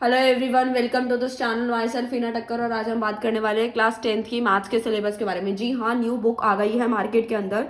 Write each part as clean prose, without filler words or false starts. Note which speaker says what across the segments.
Speaker 1: Hello everyone, welcome to this channel. My self हीना टक्कर और आज हम बात करने वाले हैं क्लास 10th की मैथ्स के सिलेबस के बारे में। जी हाँ, न्यू बुक आ गई है मार्केट के अंदर,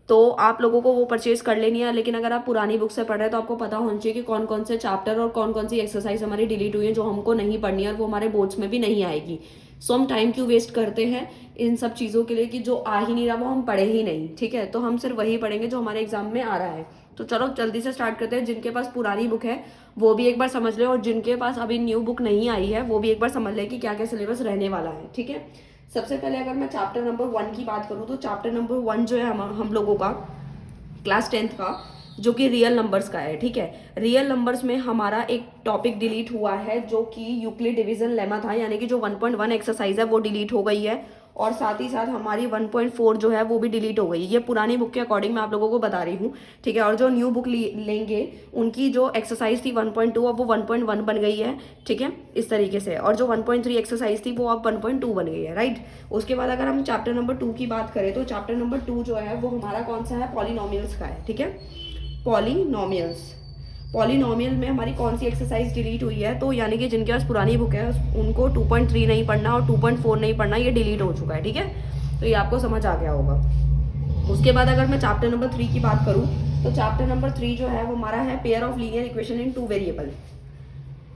Speaker 1: तो आप लोगों को वो परचेज कर लेनी है। लेकिन अगर आप पुरानी बुक से पढ़ रहे हैं तो आपको पता होना चाहिए कि कौन कौन से चैप्टर और कौन कौन सी एक्सरसाइज हमारी डिलीट हुई है जो हमको नहीं पढ़नी है और वो हमारे बोर्ड्स में भी नहीं आएगी। सो हम टाइम क्यों वेस्ट करते हैं इन सब चीज़ों के लिए कि जो आ ही नहीं रहा वो हम पढ़े ही नहीं। ठीक है, तो हम सिर्फ वही पढ़ेंगे जो हमारे एग्जाम में आ रहा है। तो चलो जल्दी से स्टार्ट करते हैं। जिनके पास पुरानी बुक है वो भी एक बार समझ ले, और जिनके पास अभी न्यू बुक नहीं आई है वो भी एक बार समझ ले कि क्या क्या सिलेबस रहने वाला है। ठीक है, सबसे पहले अगर मैं चैप्टर नंबर 1 की बात करूँ तो चैप्टर नंबर 1 जो है हम लोगों का क्लास 10th का, जो कि रियल नंबर्स का है। ठीक है, रियल नंबर्स में हमारा एक टॉपिक डिलीट हुआ है जो कि यूक्लिड डिवीजन लेमा था, यानी कि जो 1.1 एक्सरसाइज है वो डिलीट हो गई है। और साथ ही साथ हमारी 1.4 जो है वो भी डिलीट हो गई। ये पुरानी बुक के अकॉर्डिंग मैं आप लोगों को बता रही हूँ। ठीक है, और जो न्यू बुक लेंगे उनकी जो एक्सरसाइज थी 1.2 अब वो 1.1 बन गई है। ठीक है, इस तरीके से। और जो 1.3 एक्सरसाइज थी वो अब 1.2 बन गई है। राइट, उसके बाद अगर हम चैप्टर नंबर 2 की बात करें तो चैप्टर नंबर 2 जो है वो हमारा कौन सा है, पॉलिनोमियल्स का है। ठीक है, पॉलिनोमियल्स। पॉलिनोमियल में हमारी कौन सी एक्सरसाइज डिलीट हुई है, तो यानी कि जिनके पास पुरानी बुक है उनको 2.3 नहीं पढ़ना और 2.4 नहीं पढ़ना, ये डिलीट हो चुका है। ठीक है, तो ये आपको समझ आ गया होगा। उसके बाद अगर मैं चैप्टर नंबर 3 की बात करूं तो चैप्टर नंबर 3 जो है वो हमारा है pair of linear equation in 2 variable.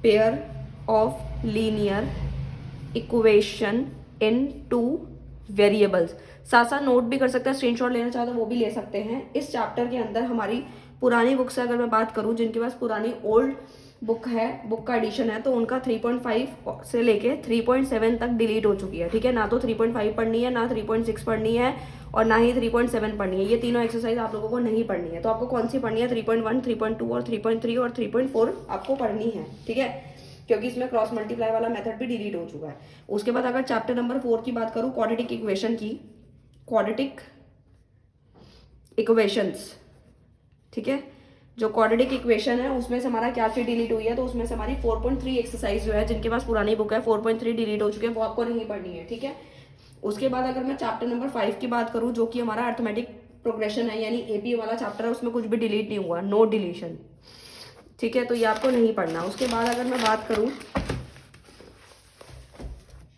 Speaker 1: Pair of linear equation in 2 variables. साथ साथ नोट भी कर सकते हैं, स्क्रीनशॉट लेना चाहो तो वो भी ले सकते हैं। इस चैप्टर के अंदर हमारी पुरानी बुक से अगर मैं बात करूं, जिनके पास पुरानी ओल्ड बुक है, बुक का एडिशन है, तो उनका 3.5 से लेके 3.7 तक डिलीट हो चुकी है। ठीक है, ना तो 3.5 पढ़नी है, ना 3.6 पढ़नी है, और ना ही 3.7 पढ़नी है। ये तीनों एक्सरसाइज आप लोगों को नहीं पढ़नी है। तो आपको कौन सी पढ़नी है, 3.1, 3.2 और 3.3 और 3.4 आपको पढ़नी है। ठीक है, क्योंकि इसमें क्रॉस मल्टीप्लाई वाला मेथड भी डिलीट हो चुका है। उसके बाद अगर चैप्टर नंबर 4 की बात करूं, क्वाड्रेटिक इक्वेशन की, क्वाड्रेटिक इक्वेशंस। ठीक है, जो क्वाड्रेटिक इक्वेशन है उसमें से हमारा क्या चीज डिलीट हुई है, तो उसमें से हमारी 4.3 एक्सरसाइज जो है, जिनके पास पुरानी बुक है 4.3 डिलीट हो चुके हैं, वो आपको नहीं पढ़नी है। ठीक है, उसके बाद अगर मैं चैप्टर नंबर 5 की बात करूं जो कि हमारा अर्थमेटिक प्रोग्रेशन है, यानी एपी वाला चैप्टर है, उसमें कुछ भी डिलीट नहीं हुआ, नो डिलीशन। ठीक है, तो ये आपको नहीं पढ़ना। उसके बाद अगर मैं बात करूं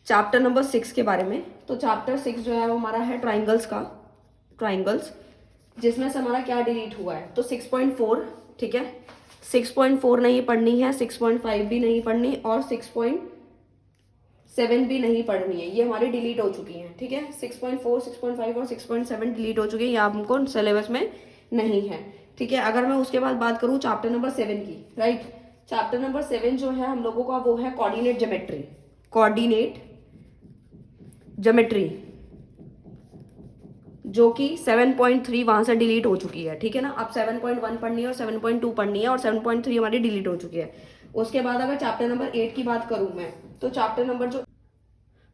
Speaker 1: चैप्टर नंबर 6 के बारे में, तो चैप्टर 6 जो है वो हमारा है ट्राइंगल्स का, ट्राइंगल्स, जिसमें से हमारा क्या डिलीट हुआ है, तो 6.4। ठीक है, 6.4 नहीं पढ़नी है, 6.5 भी नहीं पढ़नी और 6.7 भी नहीं पढ़नी है, ये हमारी डिलीट हो चुकी हैं। ठीक है, 6.4, 6.5 और 6.7 डिलीट हो चुकी है, ये हमको सिलेबस में नहीं है। ठीक है, अगर मैं उसके बाद बात करूं चैप्टर नंबर 7 की, राइट, चैप्टर नंबर 7 जो है हम लोगों का वो है कोऑर्डिनेट ज्योमेट्री। कोऑर्डिनेट ज्योमेट्री, जो कि 7.3 वहां से डिलीट हो चुकी है। ठीक है ना, अब 7.1 पढ़नी है और 7.2 पढ़नी है, और 7.3 हमारी डिलीट हो चुकी है। उसके बाद अगर चैप्टर नंबर 8 की बात करूं मैं, तो चैप्टर नंबर जो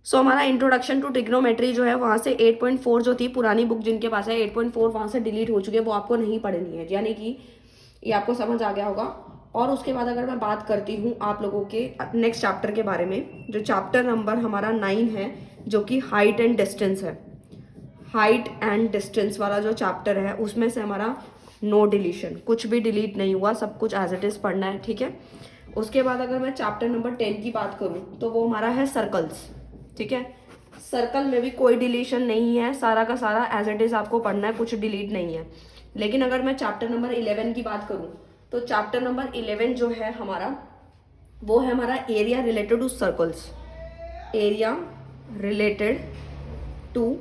Speaker 1: हमारा इंट्रोडक्शन टू ट्रिग्नोमेट्री जो है वहां से 8.4 जो थी पुरानी बुक जिनके पास है, 8.4 वहां से डिलीट हो चुकी है, वो आपको नहीं पढ़नी है। यानी कि ये आपको समझ आ गया होगा। और उसके बाद अगर मैं बात करती हूँ आप लोगों के नेक्स्ट चैप्टर के बारे में, जो चैप्टर नंबर हमारा 9 है, जो कि हाइट एंड डिस्टेंस है। हाइट एंड डिस्टेंस वाला जो चैप्टर है उसमें से हमारा नो डिलीशन, कुछ भी डिलीट नहीं हुआ, सब कुछ एज इट इज पढ़ना है। ठीक है, उसके बाद अगर मैं चैप्टर नंबर 10 की बात करूं तो वो हमारा है सर्कल्स। ठीक है, सर्कल में भी कोई डिलीशन नहीं है, सारा का सारा एज इट इज आपको पढ़ना है, कुछ डिलीट नहीं है। लेकिन अगर मैं चैप्टर नंबर 11 की बात करूं तो चैप्टर नंबर 11 जो है हमारा वो है हमारा area related to circles. Area related to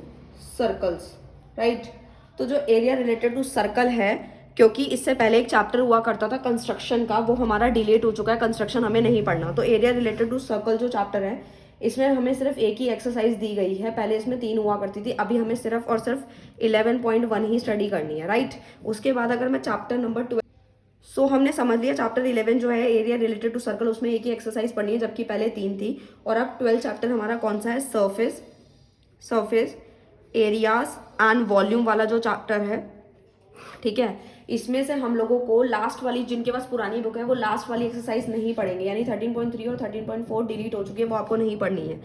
Speaker 1: circles, right. तो जो एरिया रिलेटेड टू सर्कल है, क्योंकि इससे पहले एक चैप्टर हुआ करता था कंस्ट्रक्शन का, वो हमारा डिलीट हो चुका है, कंस्ट्रक्शन हमें नहीं पढ़ना। तो एरिया रिलेटेड टू सर्कल जो चैप्टर है इसमें हमें सिर्फ एक ही एक्सरसाइज दी गई है, पहले इसमें 3 हुआ करती थी, अभी हमें सिर्फ और सिर्फ 11.1 ही स्टडी करनी है, राइट। उसके बाद अगर मैं चैप्टर नंबर 12, हमने समझ लिया चैप्टर 11 जो है एरिया रिलेटेड टू सर्कल, उसमें एक ही एक्सरसाइज पढ़नी है जबकि पहले 3 थी। और अब 12 चैप्टर हमारा कौन सा है, surface, surface areas and volume वाला जो चैप्टर है। ठीक है, इसमें से हम लोगों को लास्ट वाली, जिनके पास पुरानी बुक है वो लास्ट वाली एक्सरसाइज नहीं पढ़ेंगे, यानी 13.3 और 13.4 डिलीट हो चुकी है, वो आपको नहीं पढ़नी है।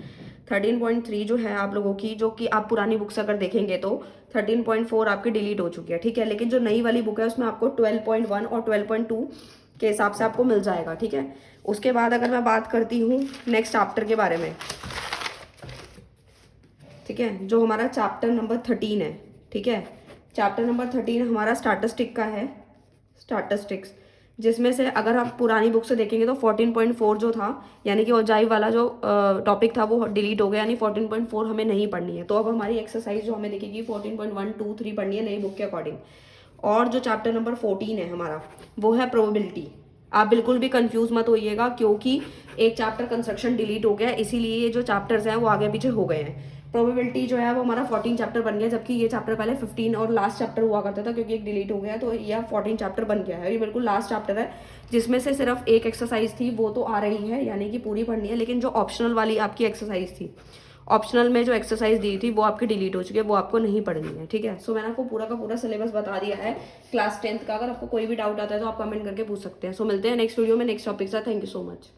Speaker 1: 13.3 जो है आप लोगों की, जो कि आप पुरानी बुक से अगर देखेंगे तो 13.4 आपकी डिलीट हो चुकी है। ठीक है, लेकिन जो नई वाली बुक है उसमें आपको 12.1 और 12.2 के हिसाब से आपको मिल जाएगा, ठीक है। उसके बाद अगर मैं बात करती हूँ नेक्स्ट चैप्टर के बारे में, ठीक है, जो हमारा चैप्टर नंबर 13 है, ठीक है। चैप्टर नंबर 13 हमारा स्टैटिस्टिक का है, स्टैटिस्टिक्स, जिसमें से अगर आप पुरानी बुक से देखेंगे तो 14.4 जो था, यानी कि ओजाइव वाला जो टॉपिक था वो डिलीट हो गया, यानी 14.4 हमें नहीं पढ़नी है। तो अब हमारी एक्सरसाइज जो हमें दिखेगी 14.1, 2, 3 पढ़नी है नई बुक के अकॉर्डिंग। और जो चैप्टर नंबर 14 है हमारा, वो है प्रोबेबिलिटी। आप बिल्कुल भी कंफ्यूज मत होइएगा, क्योंकि एक चैप्टर कंस्ट्रक्शन डिलीट हो गया, इसीलिए ये जो चैप्टर्स हैं वो आगे पीछे हो गए हैं। प्रोबेबिलिटी जो है वो हमारा 14 चैप्टर बन गया, जबकि ये चैप्टर पहले 15 और लास्ट चैप्टर हुआ करता था, क्योंकि एक डिलीट हो गया, तो यह 14 चैप्टर बन गया है। ये बिल्कुल लास्ट चैप्टर है, जिसमें से सिर्फ एक एक्सरसाइज थी वो तो आ रही है, यानी कि पूरी पढ़नी है, लेकिन जो ऑप्शनल वाली आपकी एक्सरसाइज थी, ऑप्शनल में जो एक्सरसाइज दी थी वो आपकी डिलीट हो चुकी है, वो आपको नहीं पढ़नी है, ठीक है। सो मैंने आपको पूरा का पूरा सिलेबस बता दिया है क्लास 10th का। अगर आपको कोई भी डाउट आता है तो आप कमेंट करके पूछ सकते हैं। सो मिलते हैं नेक्स्ट वीडियो में नेक्स्ट टॉपिक से। Thank you so much.